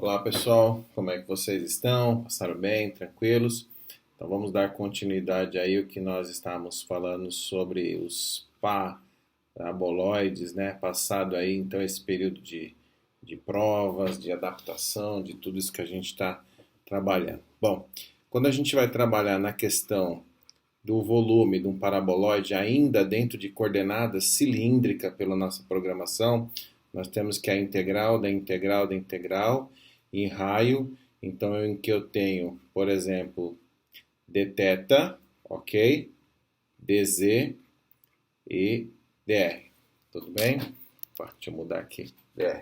Olá pessoal, como é que vocês estão? Passaram bem? Tranquilos? Então vamos dar continuidade aí ao que nós estávamos falando sobre os paraboloides, né? Passado aí então esse período de provas, de adaptação, de tudo isso que a gente está trabalhando. Bom, quando a gente vai trabalhar na questão do volume de um paraboloide ainda dentro de coordenadas cilíndrica pela nossa programação, nós temos que a integral da integral da integral em raio, então em que eu tenho, por exemplo, dθ, ok? dz e dr. Tudo bem? Deixa eu mudar aqui. dr.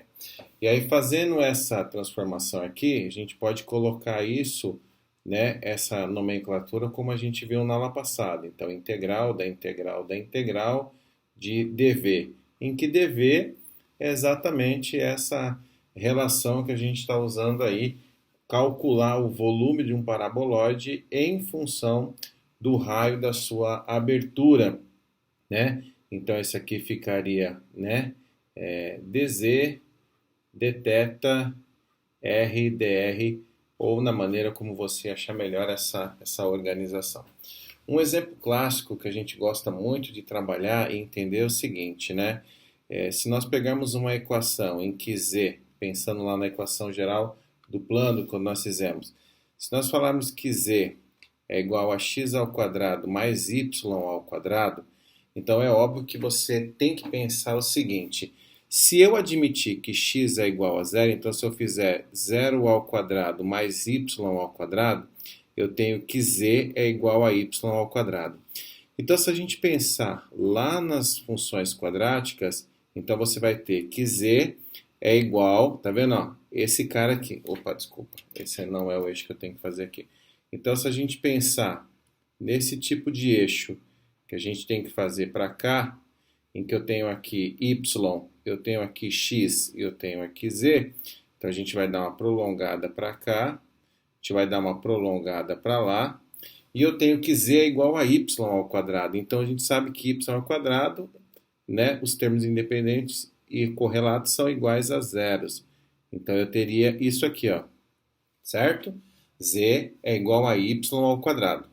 E aí, fazendo essa transformação aqui, a gente pode colocar isso, né, essa nomenclatura como a gente viu na aula passada. Então, integral da integral da integral de dv, em que dv é exatamente essa relação que a gente está usando aí, calcular o volume de um paraboloide em função do raio da sua abertura, né? Então, esse aqui ficaria, né, dz, dθ, r, dr, ou na maneira como você achar melhor essa organização. Um exemplo clássico que a gente gosta muito de trabalhar e entender é o seguinte, né? Se nós pegarmos uma equação em que z, pensando lá na equação geral do plano que nós fizemos, se nós falarmos que z é igual a x ao quadrado mais y ao quadrado, então é óbvio que você tem que pensar o seguinte: se eu admitir que x é igual a zero, então se eu fizer 0 ao quadrado mais y ao quadrado, eu tenho que z é igual a y ao quadrado. Então, se a gente pensar lá nas funções quadráticas, então você vai ter que z é igual, tá vendo? Ó, esse cara aqui, opa, desculpa, esse não é o eixo que eu tenho que fazer aqui. Então, se a gente pensar nesse tipo de eixo que a gente tem que fazer para cá, em que eu tenho aqui y, eu tenho aqui x e eu tenho aqui z, então a gente vai dar uma prolongada para cá, a gente vai dar uma prolongada para lá, e eu tenho que z é igual a y ao quadrado. Então a gente sabe que y ao quadrado, né, os termos independentes e correlatos são iguais a zeros. Então eu teria isso aqui, ó, certo? Z é igual a y ao quadrado.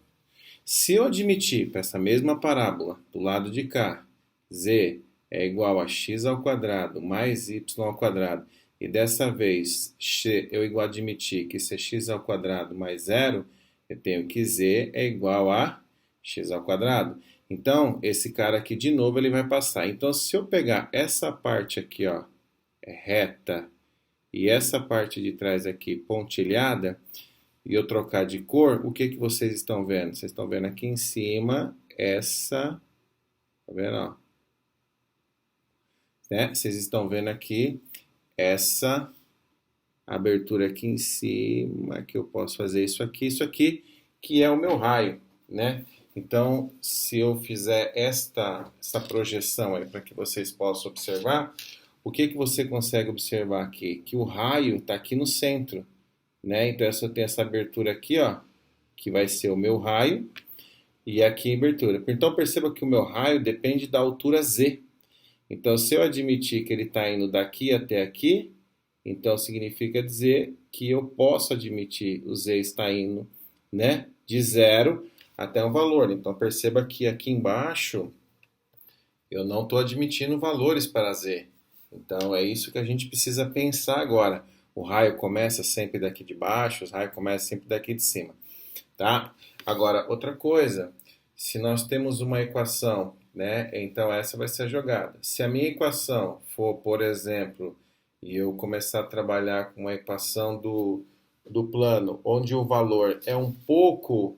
Se eu admitir para essa mesma parábola do lado de cá, z é igual a x ao quadrado mais y ao quadrado, e dessa vez eu admitir que se é x ao quadrado mais zero, eu tenho que z é igual a x ao quadrado. Então, esse cara aqui de novo ele vai passar. Então, se eu pegar essa parte aqui, ó, reta, e essa parte de trás aqui pontilhada, e eu trocar de cor, o que vocês estão vendo? Vocês estão vendo aqui em cima essa, tá vendo, ó? Né? Vocês estão vendo aqui essa abertura aqui em cima, que eu posso fazer isso aqui, que é o meu raio, né? Então, se eu fizer essa projeção aí para que vocês possam observar, o que você consegue observar aqui? Que o raio está aqui no centro, né? Então, eu tenho essa abertura aqui, ó, que vai ser o meu raio, e aqui a abertura. Então, perceba que o meu raio depende da altura z. Então, se eu admitir que ele está indo daqui até aqui, então significa dizer que eu posso admitir o z está indo, né, de 0 até um valor. Então, perceba que aqui embaixo eu não estou admitindo valores para z. Então, é isso que a gente precisa pensar agora. O raio começa sempre daqui de baixo, o raio começa sempre daqui de cima, tá? Agora, outra coisa, se nós temos uma equação, né, então essa vai ser a jogada. Se a minha equação for, por exemplo, e eu começar a trabalhar com uma equação do plano, onde o valor é um pouco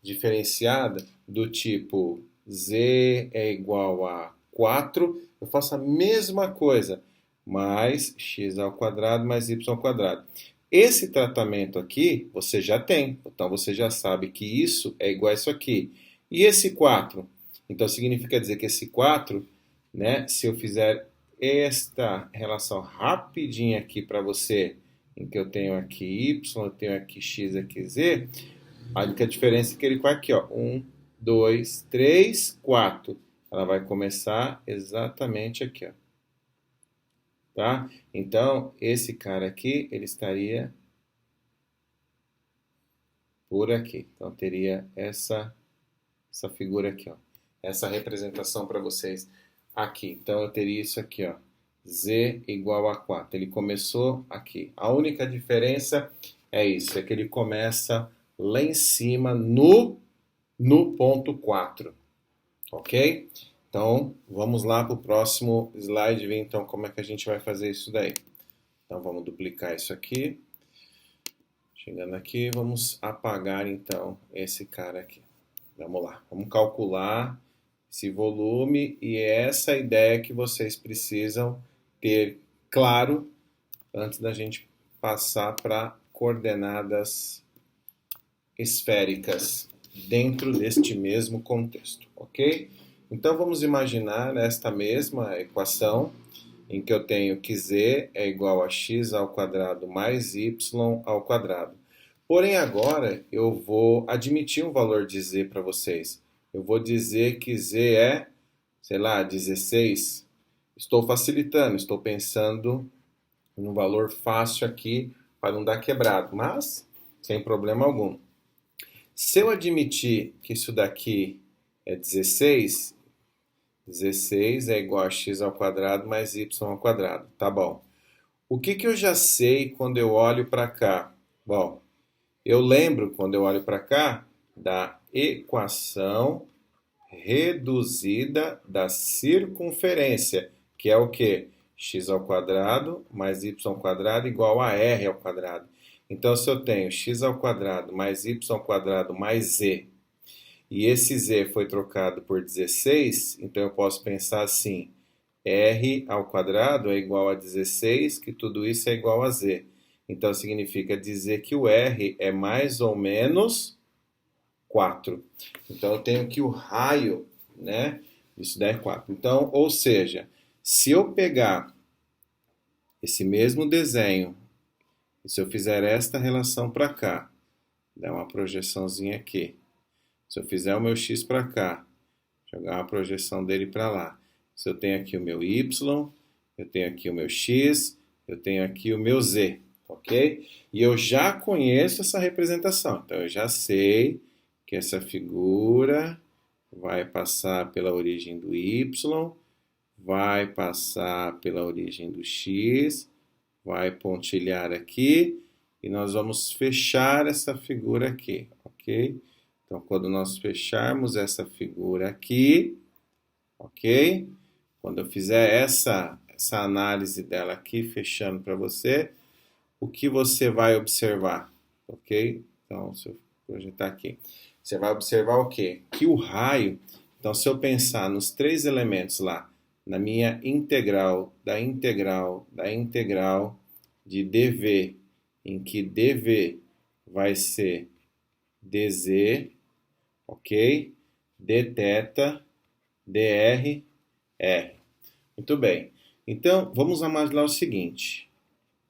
diferenciada, do tipo z é igual a 4, eu faço a mesma coisa, mais x ao quadrado mais y ao quadrado. Esse tratamento aqui você já tem, então você já sabe que isso é igual a isso aqui. E esse 4? Então significa dizer que esse 4, né, se eu fizer esta relação rapidinha aqui para você, em que eu tenho aqui y, eu tenho aqui x, aqui z, olha que a diferença é que ele vai aqui, ó, 1, 2, 3, 4. Ela vai começar exatamente aqui, ó. tá? Então, esse cara aqui, ele estaria por aqui. Então, teria essa figura aqui, ó. Essa representação para vocês aqui. Então, eu teria isso aqui, ó. Z igual a 4. Ele começou aqui. A única diferença é isso, é que ele começa lá em cima no ponto 4. Ok? Então, vamos lá para o próximo slide, ver então como é que a gente vai fazer isso daí. Então, vamos duplicar isso aqui. Chegando aqui, vamos apagar então esse cara aqui. Vamos lá, vamos calcular esse volume e é essa ideia que vocês precisam ter claro antes da gente passar para coordenadas esféricas dentro deste mesmo contexto, ok? Então vamos imaginar esta mesma equação em que eu tenho que z é igual a x ao quadrado mais y ao quadrado. Porém agora eu vou admitir um valor de z para vocês. Eu vou dizer que z é, sei lá, 16. Estou facilitando, estou pensando num valor fácil aqui para não dar quebrado, mas sem problema algum. Se eu admitir que isso daqui é 16, 16 é igual a x ao quadrado mais y ao quadrado. Tá bom. O que eu já sei quando eu olho para cá? Bom, eu lembro quando eu olho para cá da equação reduzida da circunferência, que é o quê? X ao quadrado mais y ao quadrado igual a r ao quadrado. Então, se eu tenho x ao quadrado mais y ao quadrado mais z, e esse z foi trocado por 16, então eu posso pensar assim, r ao quadrado é igual a 16, que tudo isso é igual a z. Então, significa dizer que o r é mais ou menos 4. Então, eu tenho que o raio, né, isso daí é 4. Então, ou seja, se eu pegar esse mesmo desenho, e se eu fizer esta relação para cá, dar uma projeçãozinha aqui, se eu fizer o meu x para cá, jogar uma projeção dele para lá, se eu tenho aqui o meu y, eu tenho aqui o meu x, eu tenho aqui o meu z, ok? E eu já conheço essa representação, então eu já sei que essa figura vai passar pela origem do y, vai passar pela origem do x, vai pontilhar aqui e nós vamos fechar essa figura aqui, ok? Então, quando nós fecharmos essa figura aqui, ok? Quando eu fizer essa análise dela aqui, fechando para você, o que você vai observar, ok? Então, se eu projetar aqui, você vai observar o quê? Que o raio, então se eu pensar nos três elementos lá, na minha integral de dv, em que dv vai ser dz, ok? dθ, dr, r. Muito bem. Então, vamos imaginar o seguinte.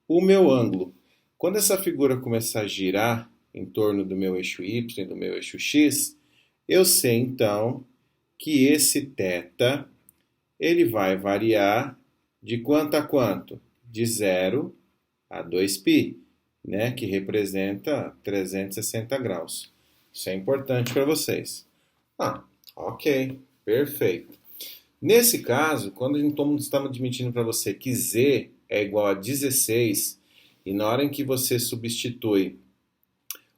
O meu ângulo, quando essa figura começar a girar em torno do meu eixo y e do meu eixo x, eu sei então que esse θ ele vai variar de quanto a quanto? De 0 a 2π, né? Que representa 360 graus. Isso é importante para vocês. Ok, perfeito. Nesse caso, quando a gente está admitindo para você que z é igual a 16, e na hora em que você substitui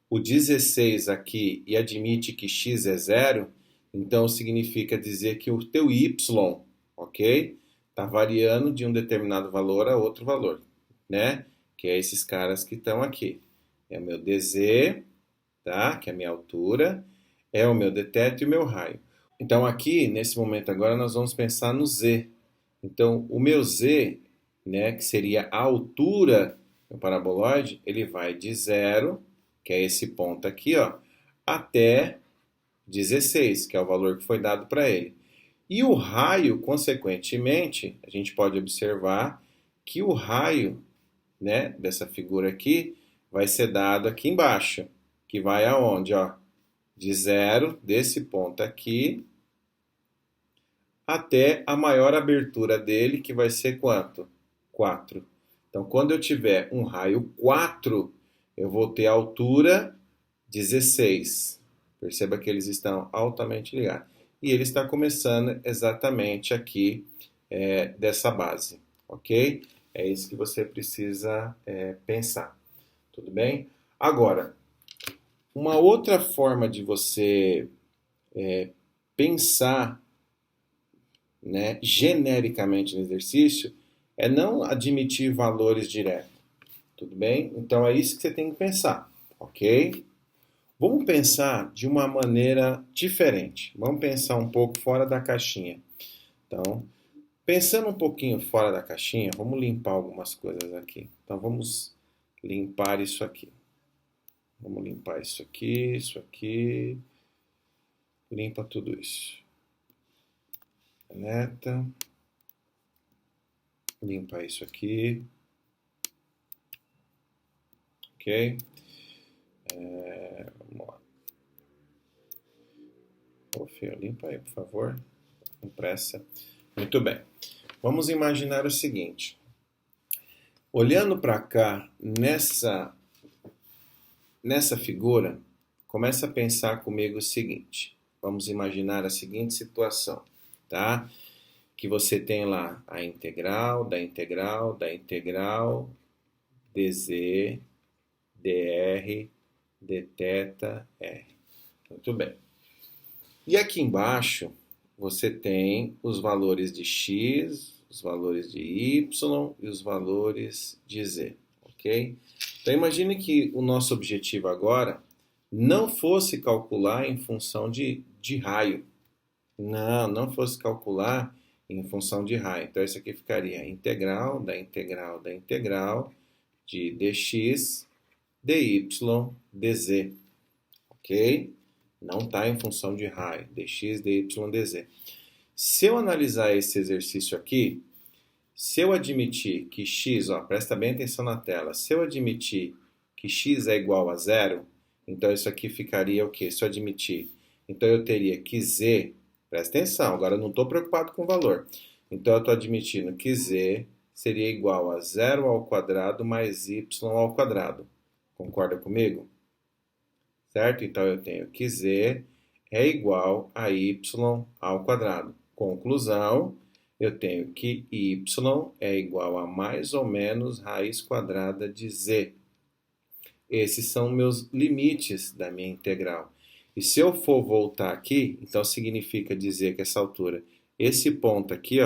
o 16 aqui e admite que x é zero, então significa dizer que o teu y, ok? Está variando de um determinado valor a outro valor, né? Que é esses caras que estão aqui. É o meu dz, tá? Que é a minha altura, é o meu dθ e o meu raio. Então aqui, nesse momento agora, nós vamos pensar no z. Então, o meu z, né, que seria a altura do paraboloide, ele vai de 0, que é esse ponto aqui, ó, até 16, que é o valor que foi dado para ele. E o raio, consequentemente, a gente pode observar que o raio, né, dessa figura aqui vai ser dado aqui embaixo, que vai aonde, ó? De 0, desse ponto aqui, até a maior abertura dele, que vai ser quanto? 4. Então, quando eu tiver um raio 4, eu vou ter a altura 16. Perceba que eles estão altamente ligados. E ele está começando exatamente aqui dessa base, ok? É isso que você precisa pensar, tudo bem? Agora, uma outra forma de você pensar, né, genericamente no exercício é não admitir valores diretos, tudo bem? Então é isso que você tem que pensar, ok? Vamos pensar de uma maneira diferente. Vamos pensar um pouco fora da caixinha. Então, pensando um pouquinho fora da caixinha, vamos limpar algumas coisas aqui. Então, vamos limpar isso aqui. Vamos limpar isso aqui, isso aqui. Limpa tudo isso. Deleta. Limpa isso aqui. Ok? Vamos lá. Ô, Fio, limpa aí, por favor. Com pressa. Muito bem. Vamos imaginar o seguinte. Olhando para cá, nessa figura, começa a pensar comigo o seguinte. Vamos imaginar a seguinte situação, tá? Que você tem lá a integral da integral da integral dz, dr, dθ, r. Muito bem. E aqui embaixo você tem os valores de x, os valores de y e os valores de z, ok? Então imagine que o nosso objetivo agora não fosse calcular em função de raio. Não fosse calcular em função de raio. Então isso aqui ficaria integral da integral da integral de dx, dy, dz, ok? Não está em função de raio, dx, dy, dz. Se eu analisar esse exercício aqui, se eu admitir que x, presta bem atenção na tela, se eu admitir que x é igual a zero, então isso aqui ficaria o quê? Se eu admitir, então eu teria que z, presta atenção, agora eu não estou preocupado com o valor, então eu estou admitindo que z seria igual a zero ao quadrado mais y ao quadrado. Concorda comigo? Certo? Então eu tenho que z é igual a y ao quadrado. Conclusão, eu tenho que y é igual a mais ou menos raiz quadrada de z. Esses são meus limites da minha integral. E se eu for voltar aqui, então significa dizer que essa altura, esse ponto aqui,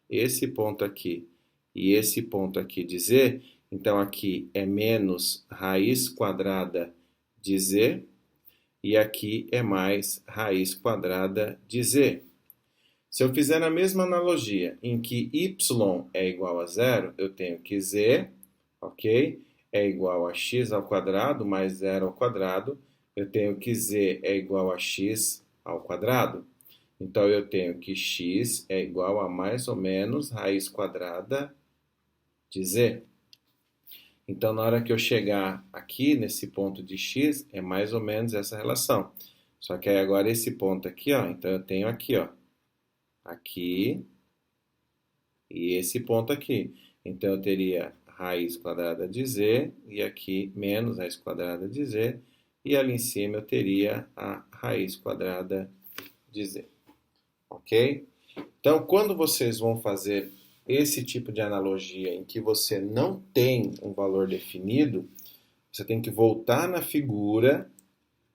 esse ponto aqui e esse ponto aqui de z, então aqui é menos raiz quadrada de z e aqui é mais raiz quadrada de z. Se eu fizer a mesma analogia em que y é igual a zero, eu tenho que z, ok? É igual a x ao quadrado mais zero ao quadrado. Eu tenho que z é igual a x ao quadrado. Então eu tenho que x é igual a mais ou menos raiz quadrada de z. Então, na hora que eu chegar aqui nesse ponto de x, é mais ou menos essa relação. Só que aí agora esse ponto aqui, então eu tenho aqui, aqui e esse ponto aqui. Então eu teria raiz quadrada de z e aqui menos raiz quadrada de z e ali em cima eu teria a raiz quadrada de z. Ok? Então, quando vocês vão fazer esse tipo de analogia em que você não tem um valor definido, você tem que voltar na figura,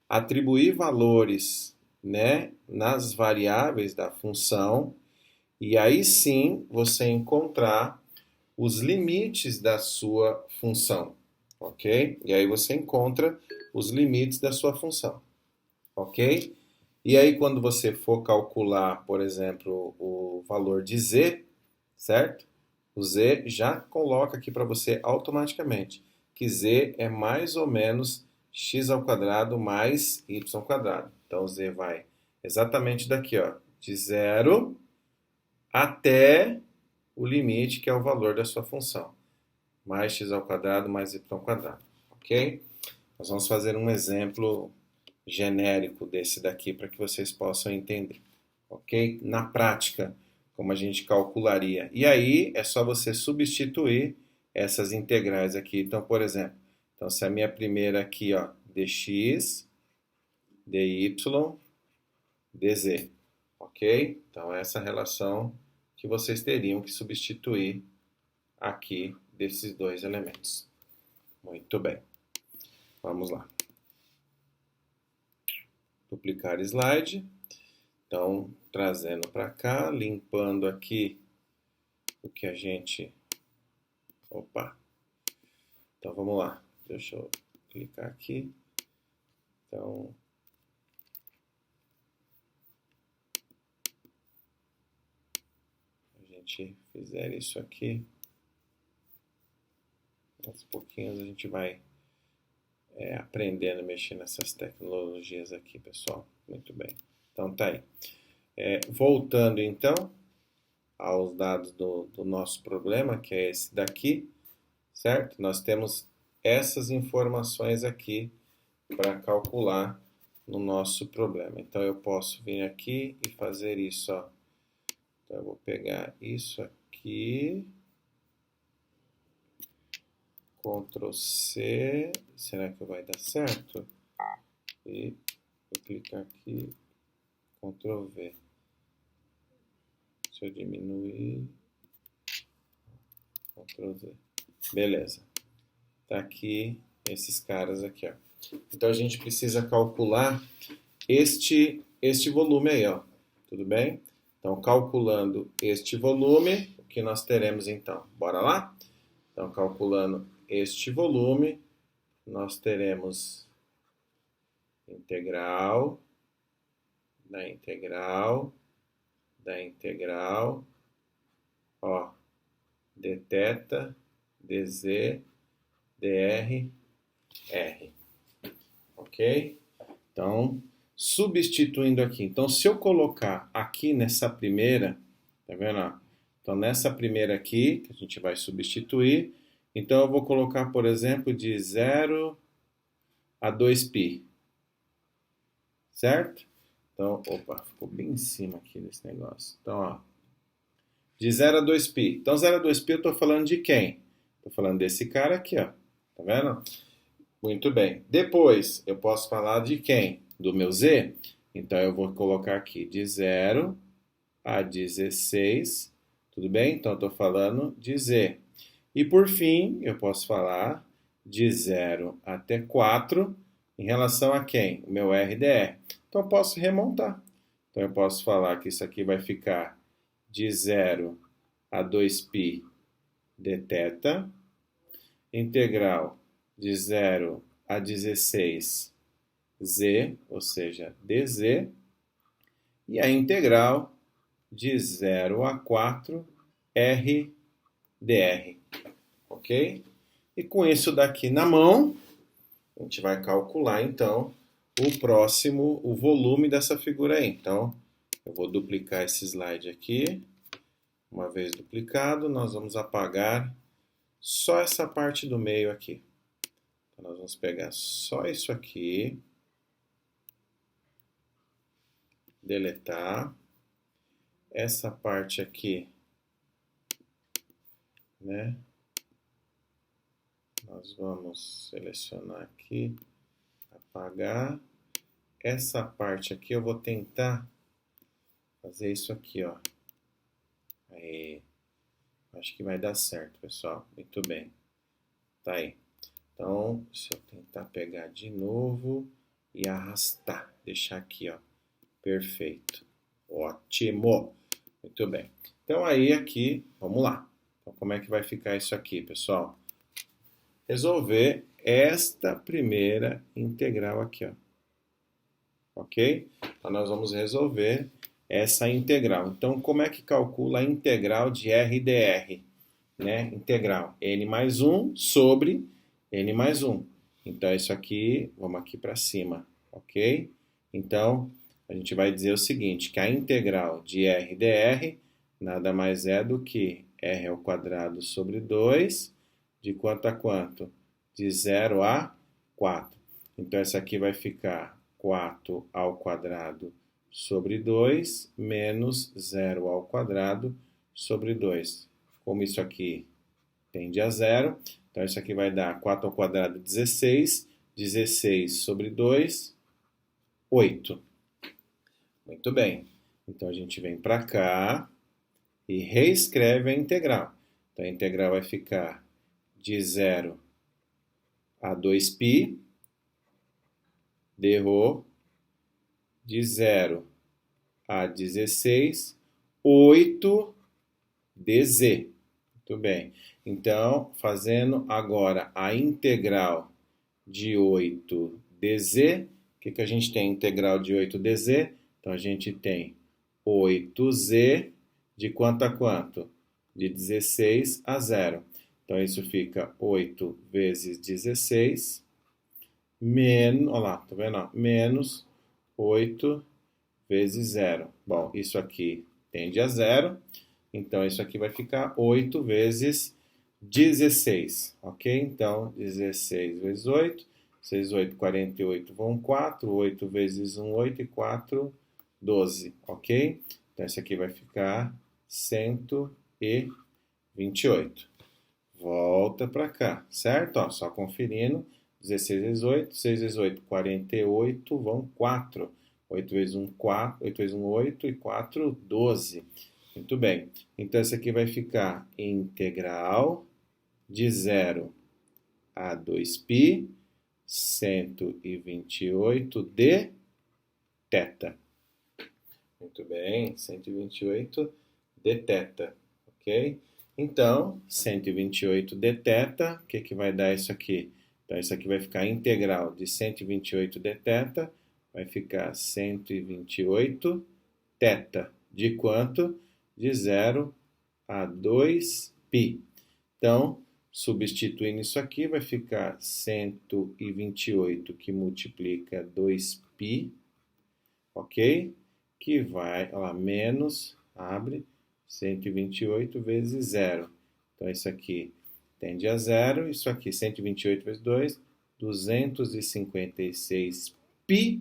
atribuir valores, né, nas variáveis da função, e aí sim você encontrar os limites da sua função, ok? E aí você encontra os limites da sua função, ok? E aí quando você for calcular, por exemplo, o valor de z, certo? O z já coloca aqui para você automaticamente que z é mais ou menos x ao quadrado mais y ao quadrado. Então, z vai exatamente daqui, de zero até o limite, que é o valor da sua função. Mais x ao quadrado mais y ao quadrado, ok? Nós vamos fazer um exemplo genérico desse daqui para que vocês possam entender, ok? Na prática, como a gente calcularia. E aí é só você substituir essas integrais aqui. Então, por exemplo, então, se a minha primeira aqui, ó, dx, dy, dz, ok? Então, essa relação que vocês teriam que substituir aqui desses dois elementos. Muito bem. Vamos lá. Duplicar slide. Então, trazendo para cá, limpando aqui o que a gente... Opa! Então, vamos lá. Deixa eu clicar aqui. Então... a gente fizer isso aqui, aos pouquinhos a gente vai aprendendo a mexer nessas tecnologias aqui, pessoal. Muito bem. Então, tá aí. Voltando, então, aos dados do nosso problema, que é esse daqui, certo? Nós temos essas informações aqui para calcular no nosso problema. Então, eu posso vir aqui e fazer isso, ó. Então, eu vou pegar isso aqui, Ctrl C, será que vai dar certo? E vou clicar aqui, Ctrl V. Deixa eu diminuir, Ctrl Z. Beleza. Tá aqui esses caras aqui, ó. Então a gente precisa calcular este volume aí, ó. Tudo bem? Então, calculando este volume, o que nós teremos então? Bora lá? Então, calculando este volume, nós teremos integral da integral da integral, ó, dθ, dz, dr, r. Ok? Então, substituindo aqui. Então, se eu colocar aqui nessa primeira, tá vendo? Então, nessa primeira aqui, que a gente vai substituir, então eu vou colocar, por exemplo, de 0 a 2π. Certo? Então, opa, ficou bem em cima aqui desse negócio. Então, ó, de 0 a 2π. Então, 0 a 2π eu estou falando de quem? Estou falando desse cara aqui, ó. Tá vendo? Muito bem. Depois, eu posso falar de quem? Do meu z. Então, eu vou colocar aqui de 0 a 16. Tudo bem? Então, eu estou falando de z. E, por fim, eu posso falar de 0 até 4 em relação a quem? O meu RDR. Então, eu posso remontar. Então, eu posso falar que isso aqui vai ficar de 0 a 2π dθ, integral de 0 a 16 z, ou seja, dz, e a integral de 0 a 4 r dr. Ok? E com isso daqui na mão, a gente vai calcular, então, o volume dessa figura aí. Então, eu vou duplicar esse slide aqui. Uma vez duplicado, nós vamos apagar só essa parte do meio aqui. Então, nós vamos pegar só isso aqui, deletar. Essa parte aqui, né? Nós vamos selecionar aqui, apagar. Essa parte aqui eu vou tentar fazer isso aqui, ó. Aí, acho que vai dar certo, pessoal. Muito bem. Tá aí. Então, se eu tentar pegar de novo e arrastar, deixar aqui, ó. Perfeito. Ótimo. Muito bem. Então, aí aqui, vamos lá. Então, como é que vai ficar isso aqui, pessoal? Resolver esta primeira integral aqui, ó. Ok? Então, nós vamos resolver essa integral. Então, como é que calcula a integral de r dr? Né? Integral n mais 1 sobre n mais 1. Então, isso aqui, vamos aqui para cima, ok? Então, a gente vai dizer o seguinte, que a integral de r dr nada mais é do que r ao quadrado sobre 2, de quanto a quanto? De 0 a 4. Então, essa aqui vai ficar 4 ao quadrado sobre 2 menos 0 ao quadrado sobre 2. Como isso aqui tende a zero, então isso aqui vai dar 4 ao quadrado 16, 16 sobre 2, 8. Muito bem. Então a gente vem para cá e reescreve a integral. Então a integral vai ficar de 0 a 2π, de rho, de 0 a 16, 8 dz. Muito bem. Então, fazendo agora a integral de 8 dz, o que a gente tem? Integral de 8 dz. Então, a gente tem 8z de quanto a quanto? De 16 a 0. Então, isso fica 8 vezes 16, menos, olha lá, tá vendo? Menos 8 vezes 0. Bom, isso aqui tende a 0. Então, isso aqui vai ficar 8 vezes 16, ok? Então, 16 vezes 8, 6, 8, 48 vão 4, 8 vezes 1, 8 e 4, 12, ok? Então, isso aqui vai ficar 128. Volta para cá, certo? Ó, só conferindo, 16 vezes 8, 6 vezes 8, 48 vão 4. 8 vezes 1, 4, 8 vezes 1, 8 e 4, 12. Muito bem. Então, isso aqui vai ficar integral de 0 a 2π, 128 de θ. Muito bem, 128 de θ, ok? Então, 128 de θ, o que vai dar isso aqui? Então, isso aqui vai ficar integral de 128 de θ, vai ficar 128 θ. De quanto? De 0 a 2π. Então, substituindo isso aqui, vai ficar 128 que multiplica 2π, ok? Que vai, olha lá, menos, abre, 128 vezes 0. Então, isso aqui tende a 0, isso aqui, 128 vezes 2, 256 π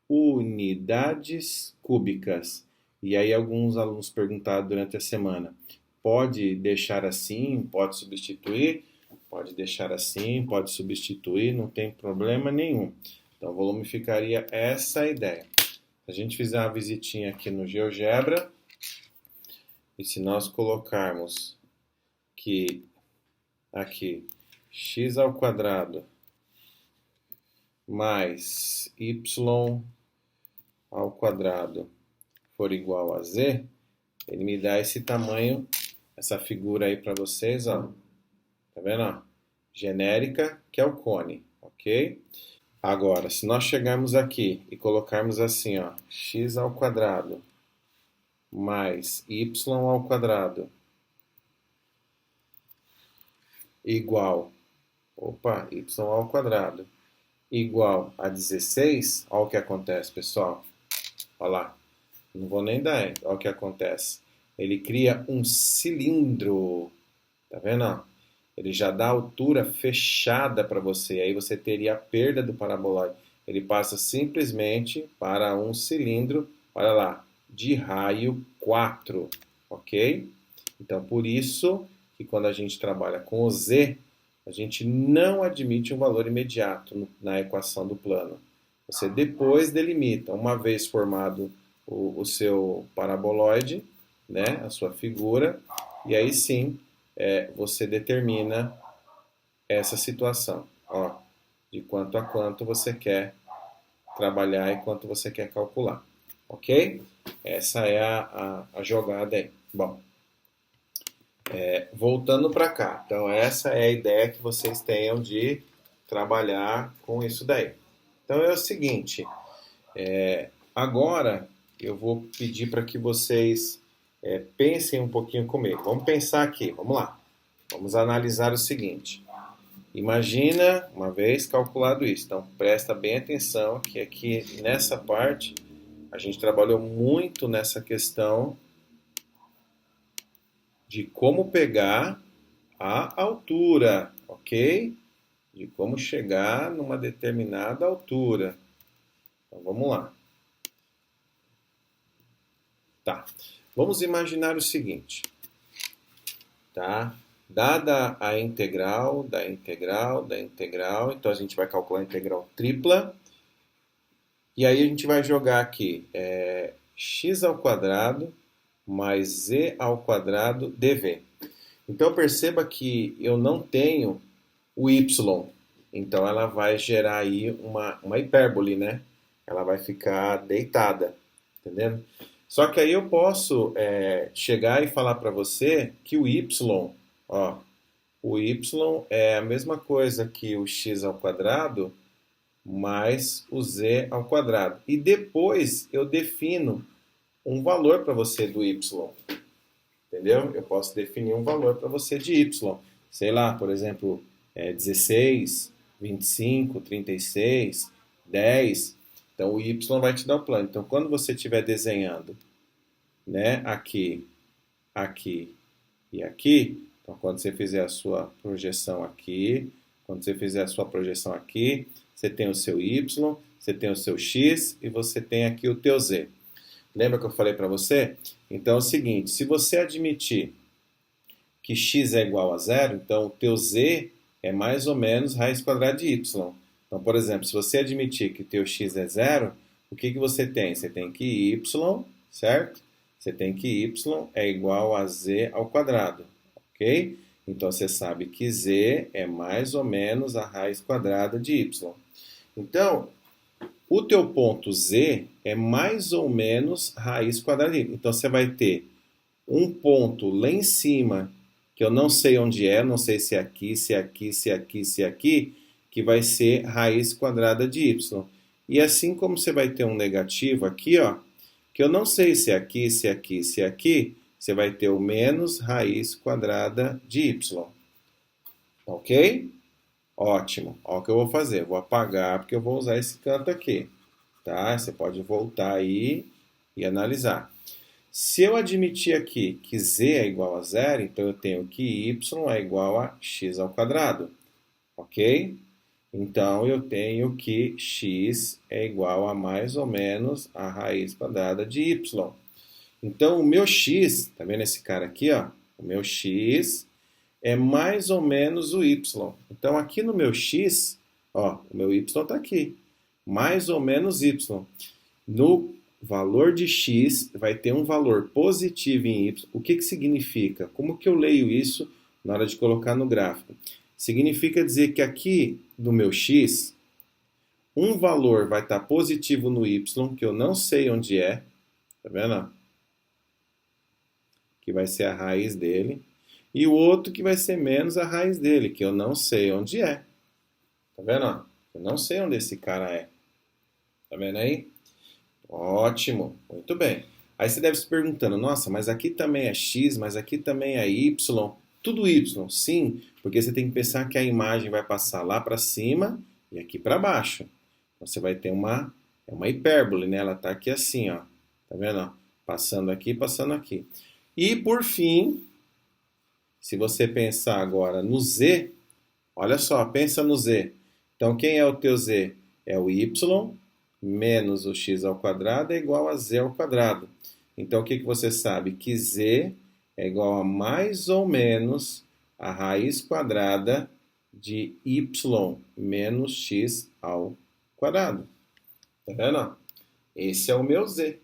unidades cúbicas. E aí alguns alunos perguntaram durante a semana, pode deixar assim, pode substituir? Pode deixar assim, pode substituir, não tem problema nenhum. Então, o volume ficaria essa ideia. Se a gente fizer uma visitinha aqui no GeoGebra, e se nós colocarmos que aqui x ao quadrado mais y ao quadrado for igual a z, ele me dá esse tamanho, essa figura aí para vocês, ó. Tá vendo? Ó? Genérica, que é o cone, ok? Agora, se nós chegarmos aqui e colocarmos assim, ó, x ao quadrado mais y ao quadrado igual, y ao quadrado igual a 16, olha o que acontece, pessoal. Olha lá, não vou nem dar, olha o que acontece. Ele cria um cilindro, tá vendo? Ele já dá altura fechada para você, aí você teria a perda do paraboloide. Ele passa simplesmente para um cilindro, olha lá, de raio 4, ok? Então, por isso que quando a gente trabalha com o z, a gente não admite um valor imediato na equação do plano. Você depois delimita, uma vez formado o seu paraboloide, né, a sua figura, e aí sim você determina essa situação, ó, de quanto a quanto você quer trabalhar e quanto você quer calcular, ok? Essa é a jogada aí. Bom, voltando para cá, então essa é a ideia que vocês tenham de trabalhar com isso daí. Então é o seguinte, agora eu vou pedir para que vocês pensem um pouquinho comigo. Vamos pensar aqui, vamos lá. Vamos analisar o seguinte. Imagina, uma vez calculado isso, então presta bem atenção que aqui nessa parte a gente trabalhou muito nessa questão de como pegar a altura, ok? De como chegar numa determinada altura. Então vamos lá. Tá. Vamos imaginar o seguinte, tá? Dada a integral da integral da integral, então a gente vai calcular a integral tripla. E aí a gente vai jogar aqui x ao quadrado mais z ao quadrado dv. Então perceba que eu não tenho o y. Então ela vai gerar aí uma hipérbole, né? Ela vai ficar deitada, entendendo? Só que aí eu posso chegar e falar para você que o y, ó, o y é a mesma coisa que o x ao quadrado mais o z ao quadrado. E depois eu defino um valor para você do y, entendeu? Eu posso definir um valor para você de y. Sei lá, por exemplo, 16, 25, 36, 10. Então o y vai te dar o plano. Então quando você estiver desenhando, né, aqui, aqui e aqui, então quando você fizer a sua projeção aqui, quando você fizer a sua projeção aqui, você tem o seu y, você tem o seu x e você tem aqui o teu z. Lembra que eu falei para você? Então é o seguinte, se você admitir que x é igual a zero, então o teu z é mais ou menos raiz quadrada de y. Então, por exemplo, se você admitir que o teu x é zero, o que você tem? Você tem que y, certo? Você tem que y é igual a z ao quadrado, ok? Então você sabe que z é mais ou menos a raiz quadrada de y. Então, o teu ponto z é mais ou menos raiz quadrada de y. Então você vai ter um ponto lá em cima, que eu não sei onde é, não sei se é aqui, se é aqui, se é aqui, se é aqui, que vai ser raiz quadrada de y. E assim como você vai ter um negativo aqui, ó, que eu não sei se é aqui, se é aqui, se é aqui, você vai ter o menos raiz quadrada de y. Ok? Ótimo. Olha o que eu vou fazer. Eu vou apagar porque eu vou usar esse canto aqui. Tá? Você pode voltar aí e analisar. Se eu admitir aqui que z é igual a zero, então eu tenho que y é igual a x ao quadrado. Ok? Então eu tenho que x é igual a mais ou menos a raiz quadrada de y. Então o meu x, tá vendo esse cara aqui, ó? O meu x é mais ou menos o y. Então aqui no meu x, ó, o meu y está aqui. Mais ou menos y. No valor de x vai ter um valor positivo em y. O que significa? Como que eu leio isso na hora de colocar no gráfico? Significa dizer que aqui no meu x, um valor vai estar positivo no y, que eu não sei onde é. Tá vendo? Que vai ser a raiz dele. E o outro que vai ser menos a raiz dele, que eu não sei onde é. Tá vendo? Eu não sei onde esse cara é. Tá vendo aí? Ótimo, muito bem. Aí você deve se perguntando, nossa, mas aqui também é x, mas aqui também é y. Tudo y, sim, porque você tem que pensar que a imagem vai passar lá para cima e aqui para baixo. Então você vai ter uma hipérbole, né? Ela está aqui assim, ó. Tá vendo? Passando aqui, passando aqui. E por fim, se você pensar agora no z, olha só, pensa no z. Então quem é o teu z? É o y menos o x ao quadrado é igual a z ao quadrado. Então o que você sabe? Que z é igual a mais ou menos a raiz quadrada de y menos x ao quadrado. Tá vendo? Esse é o meu z.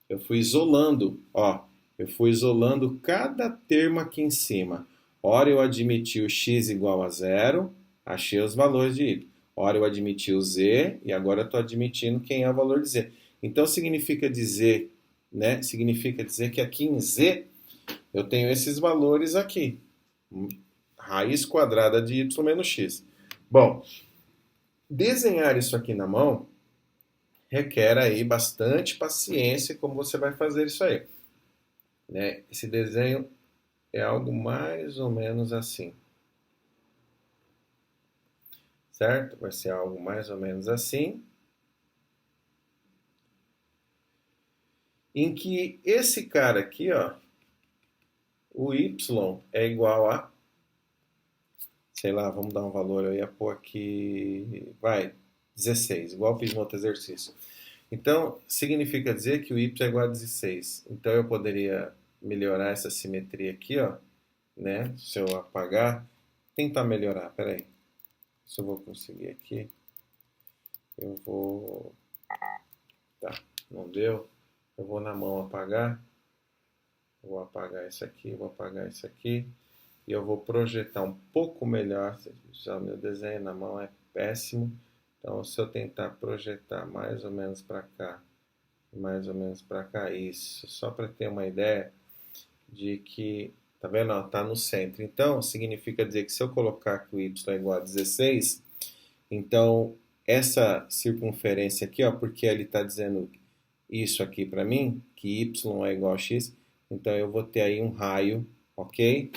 Eu fui isolando, ó. Eu fui isolando cada termo aqui em cima. Ora eu admiti o x igual a zero, achei os valores de y. Ora eu admiti o z e agora eu estou admitindo quem é o valor de z. Então significa dizer, né? Significa dizer que aqui em z eu tenho esses valores aqui. Raiz quadrada de y menos x. Bom, desenhar isso aqui na mão requer aí bastante paciência como você vai fazer isso aí. Né? Esse desenho é algo mais ou menos assim. Certo? Vai ser algo mais ou menos assim. Em que esse cara aqui, ó, o y é igual a, sei lá, vamos dar um valor, eu ia pôr aqui, vai, 16, igual eu fiz no outro exercício. Então, significa dizer que o y é igual a 16. Então, eu poderia melhorar essa simetria aqui, ó, né? Se eu apagar, tentar melhorar, peraí. Se eu vou conseguir aqui, eu vou... Tá, não deu. Eu vou na mão apagar. Vou apagar isso aqui, vou apagar isso aqui. E eu vou projetar um pouco melhor. Já o meu desenho na mão é péssimo. Então, se eu tentar projetar mais ou menos para cá, mais ou menos para cá, isso. Só para ter uma ideia de que, tá vendo? Ó, tá no centro. Então, significa dizer que se eu colocar que o y é igual a 16, então essa circunferência aqui, ó, porque ele está dizendo isso aqui para mim, que y é igual a x, então eu vou ter aí um raio, ok?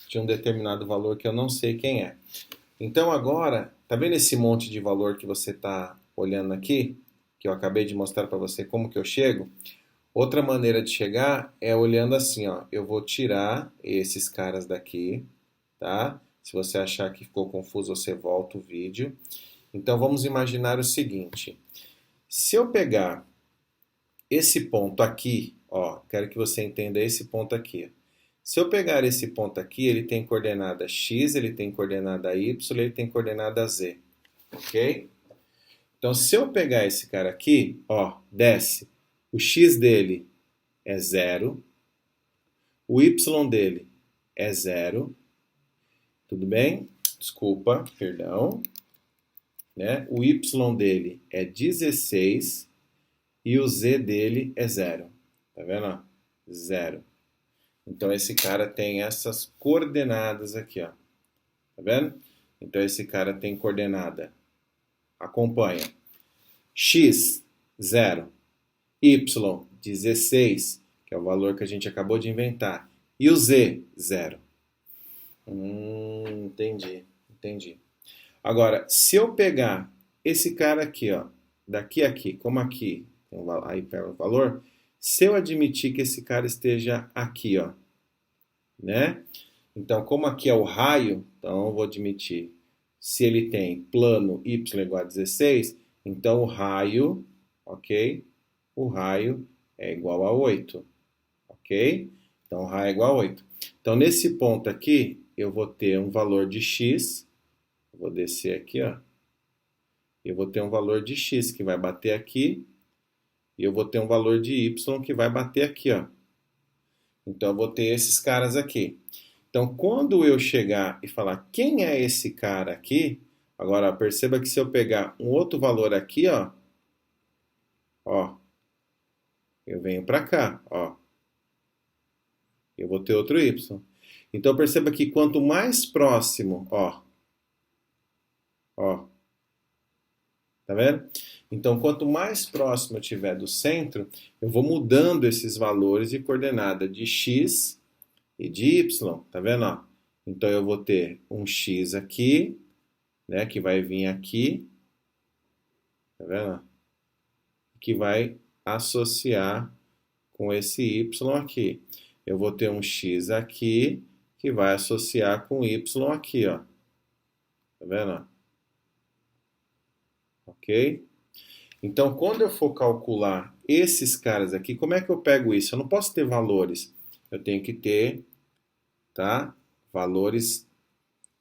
De um determinado valor que eu não sei quem é. Então agora, tá vendo esse monte de valor que você está olhando aqui? Que eu acabei de mostrar para você como que eu chego? Outra maneira de chegar é olhando assim, ó. Eu vou tirar esses caras daqui, tá? Se você achar que ficou confuso, você volta o vídeo. Então vamos imaginar o seguinte. Se eu pegar esse ponto aqui, ó, quero que você entenda esse ponto aqui. Se eu pegar esse ponto aqui, ele tem coordenada x, ele tem coordenada y, ele tem coordenada z, ok? Então, se eu pegar esse cara aqui, ó, desce, o x dele é 0, o y dele é 0, tudo bem? Desculpa, perdão. Né? O y dele é 16 e o z dele é 0. Tá vendo? 0. Então, esse cara tem essas coordenadas aqui, ó. Tá vendo? Então, esse cara tem coordenada. Acompanha. X, 0. Y, 16, que é o valor que a gente acabou de inventar. E o Z, 0. Entendi. Agora, se eu pegar esse cara aqui, ó, daqui a aqui, como aqui, aí pega o valor, se eu admitir que esse cara esteja aqui, ó, né? Então, como aqui é o raio, então eu vou admitir, se ele tem plano y igual a 16, então o raio, ok? O raio é igual a 8, ok? Então, o raio é igual a 8. Então, nesse ponto aqui, eu vou ter um valor de x, vou descer aqui, ó, eu vou ter um valor de x que vai bater aqui, e eu vou ter um valor de y que vai bater aqui, ó. Então, eu vou ter esses caras aqui. Então, quando eu chegar e falar quem é esse cara aqui, agora perceba que se eu pegar um outro valor aqui, ó, eu venho para cá, ó, eu vou ter outro y. Então, perceba que quanto mais próximo, ó, tá vendo? Então, quanto mais próximo eu tiver do centro, eu vou mudando esses valores de coordenada de x e de y, tá vendo? Ó? Então, eu vou ter um x aqui, né, que vai vir aqui, tá vendo? Que vai associar com esse y aqui. Eu vou ter um x aqui, que vai associar com y aqui, ó. Tá vendo? Ok? Então, quando eu for calcular esses caras aqui, como é que eu pego isso? Eu não posso ter valores. Eu tenho que ter, tá? Valores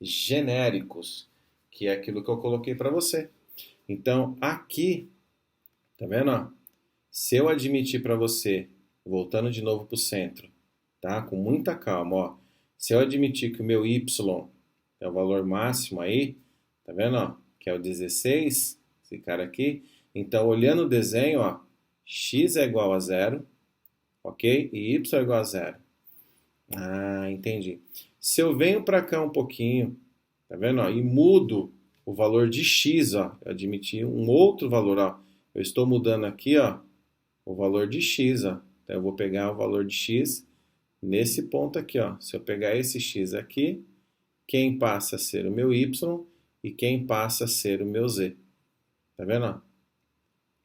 genéricos, que é aquilo que eu coloquei para você. Então, aqui, tá vendo? Ó? Se eu admitir para você, voltando de novo para o centro, tá? Com muita calma, ó. Se eu admitir que o meu y é o valor máximo aí, tá vendo? Ó? Que é o 16, esse cara aqui. Então, olhando o desenho, ó, x é igual a 0, ok? E y é igual a 0. Ah, entendi. Se eu venho para cá um pouquinho, tá vendo? Ó, e mudo o valor de x, ó, eu admiti um outro valor, ó. Eu estou mudando aqui, ó, o valor de x, ó. Então, eu vou pegar o valor de x nesse ponto aqui, ó. Se eu pegar esse x aqui, quem passa a ser o meu y e quem passa a ser o meu z. Tá vendo?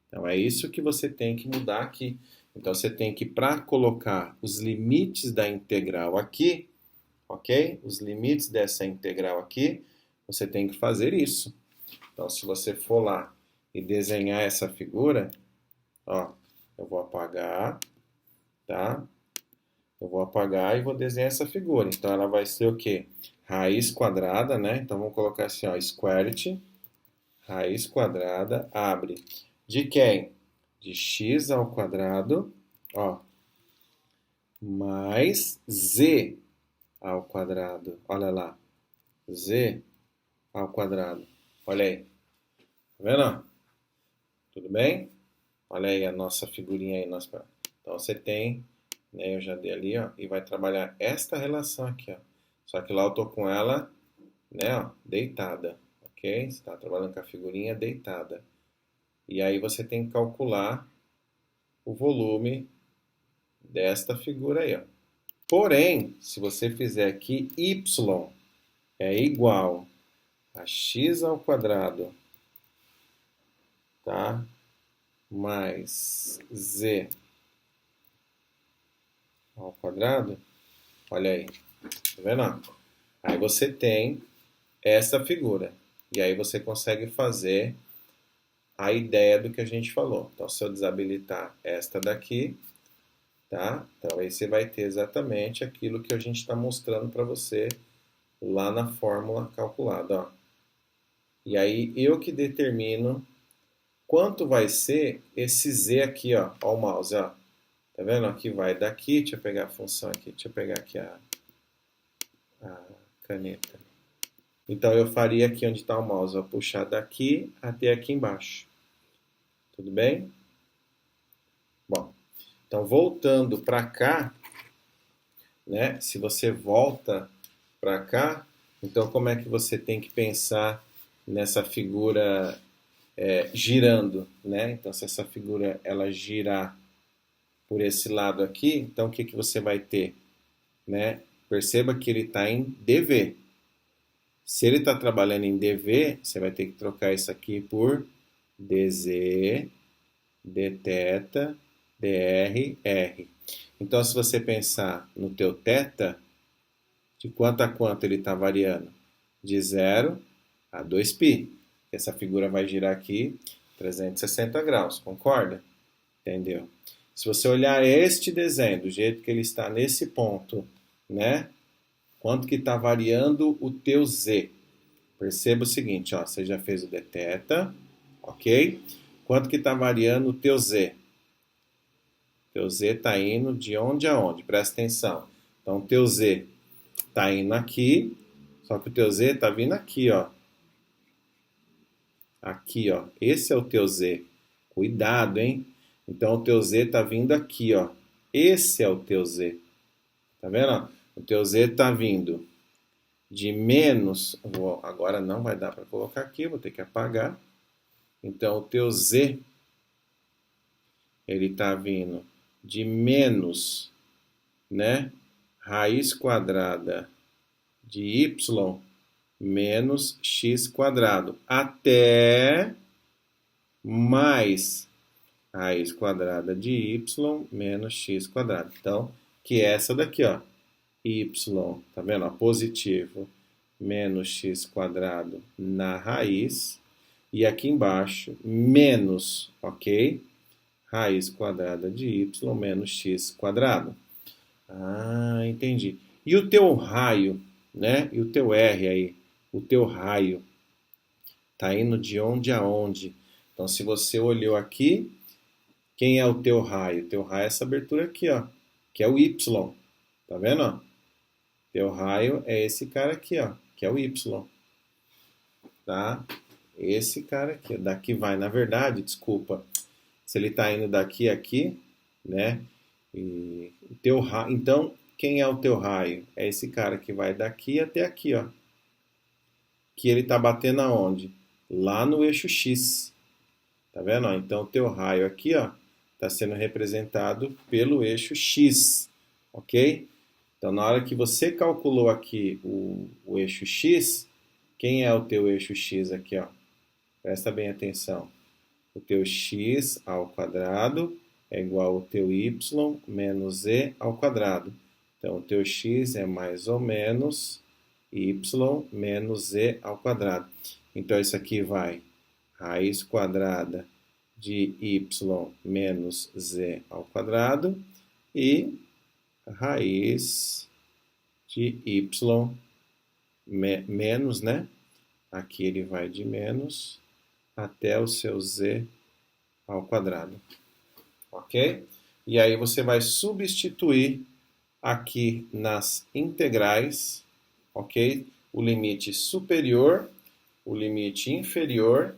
Então, é isso que você tem que mudar aqui. Então, você tem que, para colocar os limites da integral aqui, ok? Os limites dessa integral aqui, você tem que fazer isso. Então, se você for lá e desenhar essa figura, Ó, eu vou apagar, tá? Eu vou apagar e vou desenhar essa figura. Então, ela vai ser o quê? Raiz quadrada, né? Então, vamos colocar assim, ó, squared, raiz quadrada, abre. De quem? De x ao quadrado, ó, mais z ao quadrado. Olha lá, z ao quadrado. Olha aí, tá vendo? Tudo bem? Olha aí a nossa figurinha aí. Então você tem, né, eu já dei ali, ó, e vai trabalhar esta relação aqui, ó. Só que lá eu tô com ela, né, ó, deitada, ok? Você está trabalhando com a figurinha deitada. E aí você tem que calcular o volume desta figura aí, ó. Porém, se você fizer aqui y é igual a x ao quadrado, tá? Mais z ao quadrado, olha aí, tá vendo? Aí você tem essa figura. E aí você consegue fazer a ideia do que a gente falou. Então, se eu desabilitar esta daqui, tá? Então, aí você vai ter exatamente aquilo que a gente está mostrando para você lá na fórmula calculada, ó. E aí eu que determino quanto vai ser esse z aqui, ó, ó o mouse, ó. Tá vendo? Aqui vai daqui, deixa eu pegar a função aqui, deixa eu pegar aqui a caneta. Então eu faria aqui onde está o mouse, vou puxar daqui até aqui embaixo. Tudo bem? Bom, então voltando para cá, né? Se você volta para cá, então como é que você tem que pensar nessa figura girando, né? Então se essa figura ela girar por esse lado aqui, então o que que você vai ter, né? Perceba que ele está em dv. Se ele está trabalhando em dv, você vai ter que trocar isso aqui por dz, dθ, dr, r. Então, se você pensar no teu θ, de quanto a quanto ele está variando? De 0 a 2π. Essa figura vai girar aqui 360 graus, concorda? Entendeu? Se você olhar este desenho do jeito que ele está nesse ponto, né? Quanto que está variando o teu z? Perceba o seguinte, ó, você já fez o dθ, ok? Quanto que está variando o teu z? Teu z está indo de onde a onde? Presta atenção. Então, o teu z está indo aqui, só que o teu z está vindo aqui, ó. Aqui, ó. Esse é o teu z. Cuidado, hein? Então, o teu z está vindo aqui, ó. Esse é o teu z. Tá vendo? O teu z está vindo de menos... agora não vai dar para colocar aqui, vou ter que apagar. Então, o teu z, ele está vindo de menos, né? Raiz quadrada de y menos x quadrado até mais raiz quadrada de y menos x quadrado. Então, que é essa daqui, ó. Y, tá vendo? Ó, positivo menos x quadrado na raiz. E aqui embaixo, menos, ok? Raiz quadrada de y menos x quadrado. Ah, entendi. E o teu raio, né? E o teu R aí, o teu raio, tá indo de onde a onde? Então, se você olhou aqui, quem é o teu raio? O teu raio é essa abertura aqui, ó, que é o Y. Tá vendo, ó? Teu raio é esse cara aqui, ó, que é o Y. Tá? Esse cara aqui, daqui vai, na verdade, desculpa, se ele tá indo daqui a aqui, né? E o teu raio, então, quem é o teu raio? É esse cara que vai daqui até aqui, ó. Que ele tá batendo aonde? Lá no eixo X. Tá vendo? Ó? Então, o teu raio aqui, ó, tá sendo representado pelo eixo X, ok? Então, na hora que você calculou aqui o eixo X, quem é o teu eixo X aqui, ó? Presta bem atenção. O teu x ao quadrado é igual ao teu y menos z ao quadrado. Então, o teu x é mais ou menos y menos z ao quadrado. Então, isso aqui vai raiz quadrada de y menos z ao quadrado e raiz de y menos, né? Aqui ele vai de menos até o seu z ao quadrado, ok? E aí você vai substituir aqui nas integrais, ok? O limite superior, o limite inferior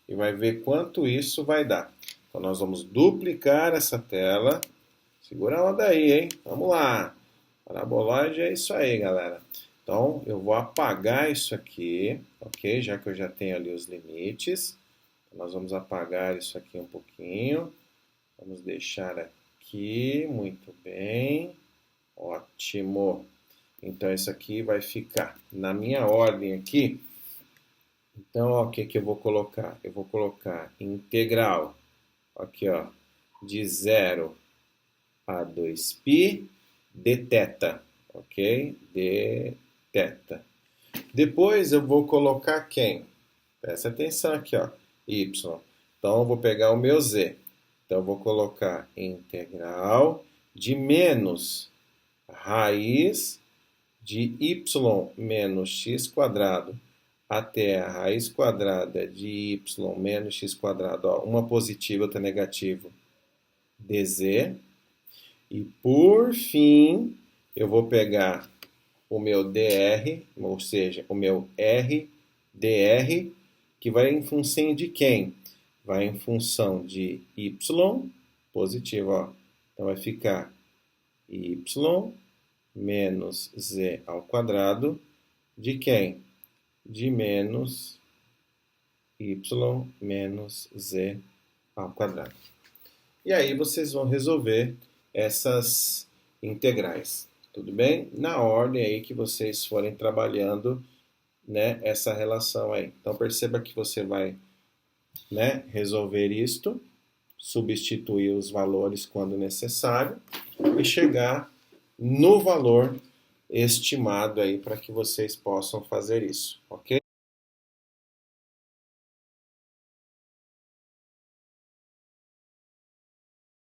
e vai ver quanto isso vai dar. Então nós vamos duplicar essa tela. Segura a onda aí, hein? Vamos lá. Paraboloide é isso aí, galera. Então eu vou apagar isso aqui, ok? Já que eu já tenho ali os limites. Nós vamos apagar isso aqui um pouquinho. Vamos deixar aqui, muito bem. Ótimo. Então isso aqui vai ficar na minha ordem aqui. Então, ó, o que que eu vou colocar? Eu vou colocar integral, aqui ó, de 0 a 2π dθ, ok? Dθ. Depois eu vou colocar quem? Presta atenção aqui, ó, y. Então eu vou pegar o meu z. Então eu vou colocar integral de menos raiz de y menos x quadrado até a raiz quadrada de y menos x quadrado, ó, uma positiva, outra negativa, dz. E por fim, eu vou pegar o meu dr, ou seja, o meu rdr, que vai em função de quem? Vai em função de y positivo, ó. Então vai ficar y menos z ao quadrado de quem? De menos y menos z ao quadrado. E aí vocês vão resolver essas integrais, tudo bem? Na ordem aí que vocês forem trabalhando, né, essa relação aí. Então perceba que você vai, né, resolver isto, substituir os valores quando necessário e chegar no valor estimado aí para que vocês possam fazer isso.